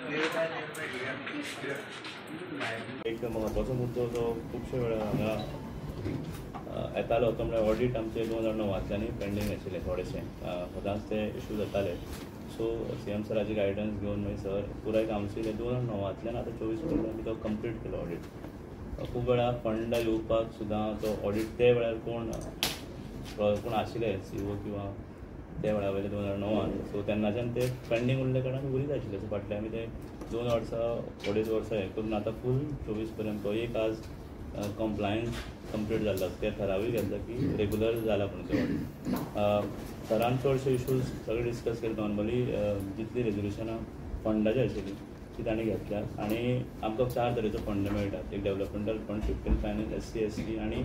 एक महत्वाचो मुद्दो जो खुबशे वेळा हांगा येतालो तो म्हणजे ऑडिट आमचे 2009 पेंडींग आशिल्ले थोडेशे सदांच ते इश्यू जाताले. सो CM सराची गायडन्स घेवन मागीर सर पुराय कावन्सील 2009 आतां 24 पर्यंत आमी तो कंप्लीट केलो ऑडिट. खूब वेळा फंड येवपाक सुद्दां तो ऑडिट ते वेळार कोण आशिल्ले CEO किंवा त्या वेळा वयले 2009 सो तेन्नाच्यान ते पेंडींग उरले कारणान उरीत आशिल्ले. सो फाटले आमी ते 2 वर्सां 2.5 वर्सां हें करून आतां फूल 24 पर्यंत तो एक आज कंप्लायन्स कंप्लीट जाल्लो ते थारावीक घेतला की रेगुलर जाला पूण ते ऑडिट. सरान चडशे इश्यूज सगळे डिस्कस केले. नॉर्मली जितली रेजोल्युशनां फंडाची आशिल्ली ती ताणें घेतल्या आनी आमकां 4 तरेचो फंड मेळटात. एक developmental fund, 15 finance, SC ST आनी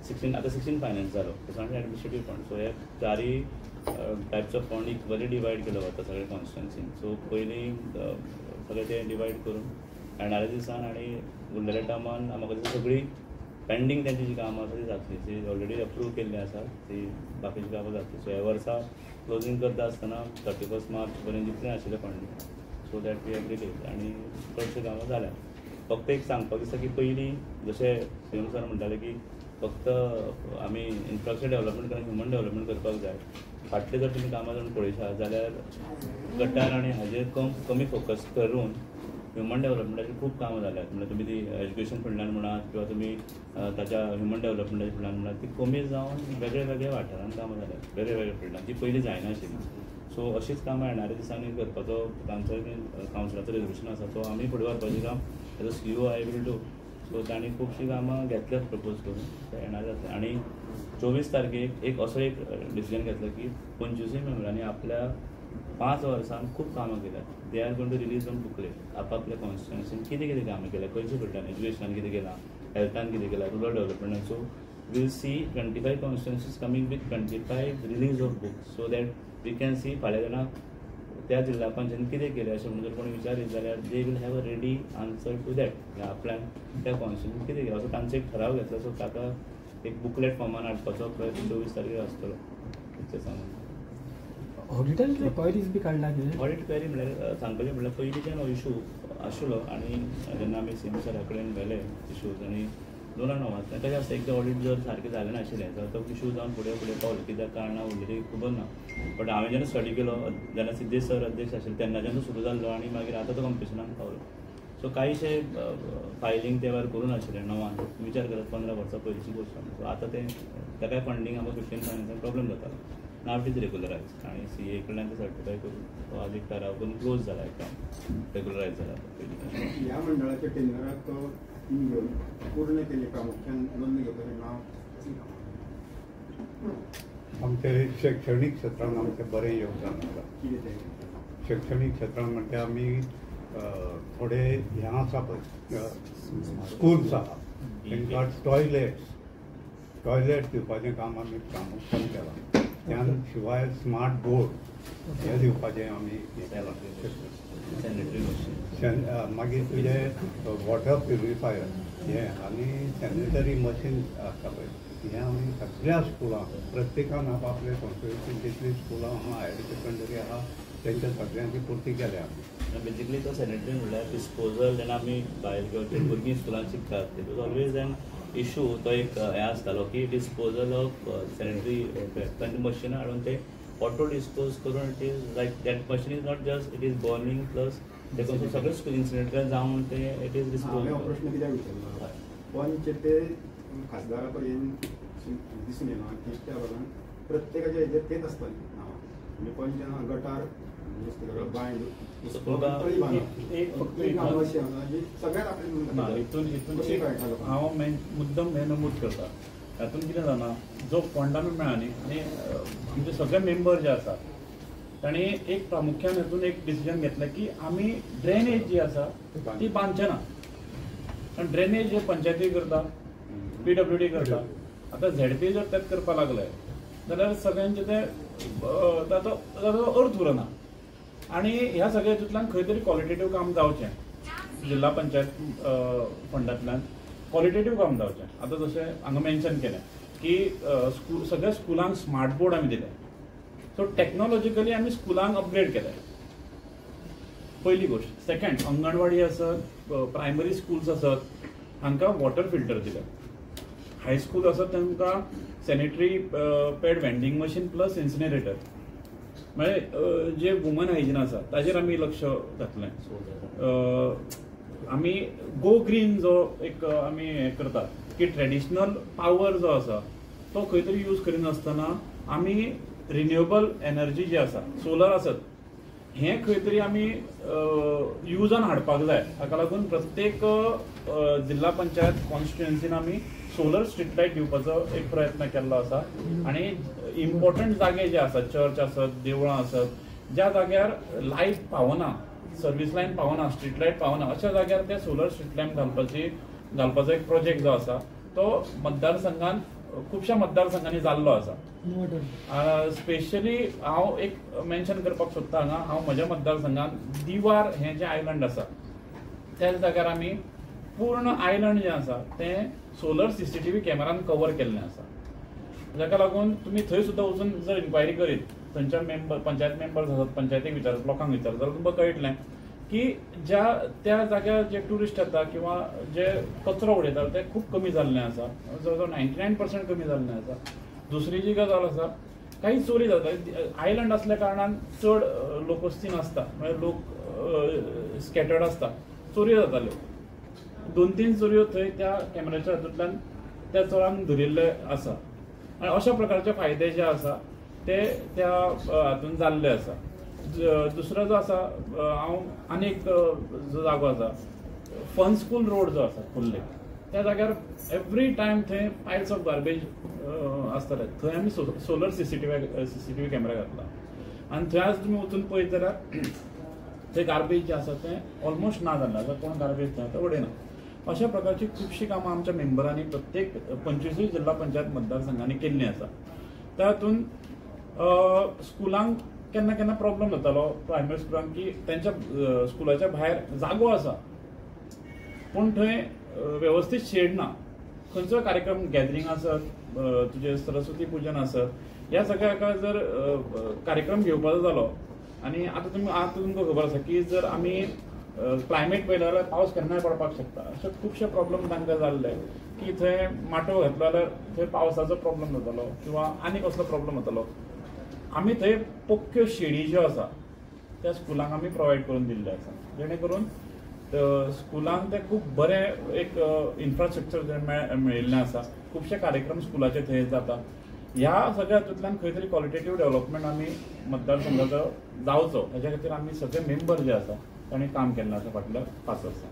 16 फायनान्स जालो तसो आनी एडमिनिस्ट्रेटीव फंड. सो हे 4 types of fund equally divide केलो वता सगळे कॉन्स्टिट्युएन्सीन. सो पयलीं सगळे ते डिवायड करून एनालिसिसान आनी उरलेल्या टायमान म्हाका दिसता सगळी पेंडींग तेंची जी कामां आसा ती जातली. ती ऑलरेडी अप्रूव केल्ली आसा ती बाकीची कामां जातली. सो ह्या वर्सा क्लोजींग करता आसतना 31 मार्च पर्यंत जितलें आशिल्लें fund so that we agree आनी चडशीं कामां जाल्या. फक्त एक सांगपाक दिसता की पयलीं जशें CM सर म्हणटाले की फक्त आमी इन्फ्रास्ट्रक्चर डेव्हलपमेंट करून ह्युमन डेव्हलपमेंट करपाक जाय. फाटले जर तुमी कामां जर पळयशात जाल्यार गटार आनी हाजेर कमी फोकस करून ह्युमन डेव्हलपमेंटाची खूब कामां जाल्यात. म्हणजे तुमी ती एज्युकेशन फिल्डान म्हणात किंवा तुमी ताच्या ह्युमन डेव्हलपमेंटाच्या फिल्डान म्हणात ती कमी जावन वेगळे वेगळे वाठारांत कामां जाल्यात वेगळे वेगळे फिल्डान ती पयलीं जायनाशिल्ली. सो अशीच कामां येणाऱ्या दिसांनी करपाचो कावन्सिलाचो रेजोल्युशन आसा तो आमी फुडें व्हरपाचें काम as a CEO I will do. So तांणी खुबशीं कामां घेतल्यात प्रपोज करून ते येणार जातलें. आनी 24 तारखेक एक असो एक डिसिजन घेतलो की 25 मेंबरांनी आपल्या 5 वर्सान खूब कामां केल्यात. They are going to release on booklet आपापल्या कॉन्स्टिट्युएन्सीन कितें कितें कामां केल्या, खंयच्या फिल्डान, एज्युकेशनान कितें केलां, हेल्थान कितें केलां, रुरल डेव्हलपमेंटान. So we'll see 25 constituencies coming with 25 release of books so that we can see फाल्यां जेन्ना त्या जिल्ल्या पंचायतीन कितें केलें अशें म्हणून जर कोणी विचारीत जाल्यार they will have a ready answer to that. आपल्यान त्या कॉन्स्टिट्युएन्सीन कितें केलां. सो तांचो एक ठराव घेतला. सो ताका एक बुकलेट फॉर्मान हाडपाचो प्रयत्न 24 तारखेर आसतलो. इतलें सांगून ऑडिटांतले क्वेरीज बी काडला कितें ऑडिट क्वेरी म्हणल्यार सांगपाचें म्हणल्यार पयलींच्यान हो इशू आशिल्लो आनी जेन्ना आमी CM सरा कडेन व्हेले इशूज आनी 2009 कशें आसता एकदां ऑडिट जर सारकें जालें नाशिल्लें जाल्यार तो इशू जावन फुडें पावलो कित्याक कारणां उरलेली खबर ना. बट हांवें जेन्ना स्टडी केलो जेन्ना सिद्धेश सर अध्यक्ष आशिल्ले तेन्नाच्यान सुरू जाल्लो आनी मागीर आतां तो कंपिटिशनाक पावलो. सो कांयशे फायलींग ते वेळार करून आशिल्लें 9 विचार करत 15 वर्सां पयलींची गोश्ट. सो आतां ते ताकाय फंडींग आमकां 15 फायनान्सान प्रॉब्लेम जातालो. नाव इट इज रेगुलरायज आनी CA कडल्यान ते सर्टिफाय करून तो आज एक ठराव करून क्लोज जाला अकावंट रेगुलरायज जाला. ह्या मंडळाच्या टेंडराक घेवन पूर्ण केली प्रामुख्यान नोंद घेवपाचें नांव आमचे शैक्षणीक क्षेत्रान आमचें बरें योगदान आसा. कितें तें शैक्षणीक क्षेत्रान म्हणटा आमी थोडे हें आसा पळय स्कूल्स आहा तांकां टॉयलेट दिवपाचें काम आमी प्रामुख्यान केलां. त्या शिवाय स्मार्ट बोर्ड हे दिवपाचें आमी हें केलां. मागीर तुजें वॉटर प्युरिफायर हें आनी सॅनिटरी मशीन आसता पळय हें आमी सगळ्या स्कुलांक प्रत्येकान आपआपले कॉन्स्टिट्युएन्सीन जितलीं स्कुलां आहा हायर सेकंडरी आहा तेंच्या सगळ्यांची पुर्ती केल्या आमी. बेसिकली तो सॅनिटरी म्हणल्यार डिस्पोजल जेन्ना आमी भायर किंवा भुरगीं स्कुलांत शिकतात it was always an issue. तो एक हें आसतालो की डिस्पोजल ऑफ सॅनिटरी मशिनां हाडून ते ऑटो डिस्पोज करून it is like that machine is not just it is burning plus देखून सगळे स्कूल इन्सिडेंटल जावन ते इट इज डिस्पोज. प्रश्न कित्याक विचारलो पंच ते खासदारा पर्यंत दिसून येना की त्या भागान प्रत्येकाच्या हेजेर तेच आसताली नांवां म्हणजे पंचान गटार बांयड सगळ्यात आपले हांव मुद्दम हें नमूद करता. हातूंत कितें जाता जो फंड आमी मेळ्ळा न्ही आनी आमचे सगळे मेंबर जे आसात तांणी एक प्रामुख्यान हातून एक डिसिजन घेतलें की आमी ड्रेनेज जी आसा ती बांदचे ना. कारण ड्रेनेज जे पंचायती करता PWD करता. आतां ZP जर तेंच करपाक लागले जाल्यार सगळ्यांचे ते ताचो अर्थ उरना. आनी ह्या सगळ्या हितूंतल्यान खंय तरी क्वॉलिटेटीव काम जावचें जिल्हा पंचायत फंडांतल्यान क्वॉलिटेटीव काम जावचें. आतां जशें हांगा मेन्शन केलें की सगळ्या स्कुलांक स्मार्ट बोर्ड आमी दिले. सो टॅक्नॉलॉजिकली आमी स्कुलांक अपग्रेड केले. पहिली गोष्ट. सेकंड, अंगणवाडी आसत, प्रायमरी स्कूल्स आसत, हांकां वॉटर फिल्टर दिले. हायस्कूल आसत तांकां sanitary pad vending machine plus incinerator. म्हणजे जे वुमन हायजीन आसा ताजेर आमी लक्ष घातलें. आमी गो ग्रीन जो एक आमी हें करतात की ट्रेडिशनल पावर जो आसा तो खंय तरी यूज करिनासतना आमी रिन्युएबल एनर्जी जी आसा, सोलर आसत, हें खंय तरी आमी युजान हाडपाक जाय. हाका लागून प्रत्येक जिल्हा पंचायत कॉन्स्टिट्युएन्सीन आमी सोलर स्ट्रीट लायट दिवपाचो एक प्रयत्न केल्लो आसा. आनी इम्पॉर्टंट जागे जे आसात, चर्च आसत, देवळां आसत, ज्या जाग्यार लायट पावना, सर्वीस लायन पावना, स्ट्रीट लायट पावना, अशा जाग्यार ते सोलर स्ट्रीट लायट घालपाचो एक प्रोजेक्ट जो आसा तो मतदारसंघान खुबश्या मतदारसंघांनी जाल्लो आसा. स्पेशली हांव एक मेन्शन करपाक सोदता हांगा, हांव म्हज्या मतदारसंघान दिवार हें जें आयलंड आसा त्या जाग्यार आमी पूर्ण आयलंड जें आसा तें सोलर CCTV कॅमेरान कवर केल्लें आसा. जाका लागून तुमी थंय सुद्दां वचून जर इन्क्वायरी करीत, थंयच्या पंचायत मेंबर्स आसात, पंचायतीक विचारत, लोकांक विचारत जाल्यार तुमकां कळटलें की त्या जाग्यार जे ट्युरिस्ट येता किंवा जे कचरो उडयतात ते खूब कमी जाल्लें आसा, जवळ 99% कमी जाल्लें आसा. दुसरी जी गजाल आसा, काही चोरी जाता. आयलंड असल्या कारणान चड लोकवस्ती नासता, म्हणजे लोक स्कॅटर्ड आसता, चोरी जाताल्यो. 2-3 चोरयो थंय त्या कॅमेराच्या हातूंतल्यान त्या चोरांक धरिल्ले आसा. आनी अशा प्रकारचे फायदे जे आसा ते त्या हातून जाल्ले आसा. दुसरो जो आसा, हांव आनीक जो जागो आसा फन स्कूल रोड जो आसा कुल्ले, त्या जाग्यार एवरी टायम थंय पायल्स ऑफ गार्बेज आसतले. थंय आमी सोलर CCTV कॅमेरा घातला. आनी थंय आज तुमी वचून पळयत जाल्यार थंय गार्बेज जें आसा तें ऑलमोस्ट ना जाल्लें आसा. कोण गार्बेज थंय उडयना. अशा प्रकारची खुबशीं कामां आमच्या मेंबरांनी प्रत्येक 25 जिल्हा पंचायत मतदारसंघांनी केल्लीं आसा. त्या हातून स्कुलांक केन्ना केन्ना प्रॉब्लेम जातालो प्रायमरी स्कुलांक की तेंच्या स्कुलाच्या भायर जागो आसा पूण थंय वेवस्थीत शेड ना. खंयचो कार्यक्रम, गॅदरींग आसत, तुजें सरस्वती पुजन आसत, ह्या सगळ्या जर कार्यक्रम घेवपाचो जालो आनी आतां तुमकां खबर आसा की जर आमी क्लायमेट पळयलो जाल्यार पावस केन्नाय पडपाक शकता. अशे खुबशे प्रॉब्लेम तांकां जाल्ले की थंय माटोव घातलो जाल्यार थंय पावसाचो प्रॉब्लेम जातालो किंवा आनी कसलो प्रॉब्लेम जातालो. आमी थंय पक्क्यो शेडी ज्यो आसा त्या स्कुलांक आमी प्रोवायड करून दिल्ले आसा, जेणे करून स्कुलांक ते खूब बरें एक इन्फ्रास्ट्रक्चर मेळिल्लें आसा. खुबशे कार्यक्रम स्कुलाचे थंय जाता. ह्या सगळ्या हातूंतल्यान खंय तरी क्वॉलिटेटीव डेव्हलपमेंट आमी मतदारसंघाचो जावचो हेच्या खातीर आमी सगळे मेंबर जे आसा तांणी काम केल्लें आसा फाटल्या 5 वर्सां.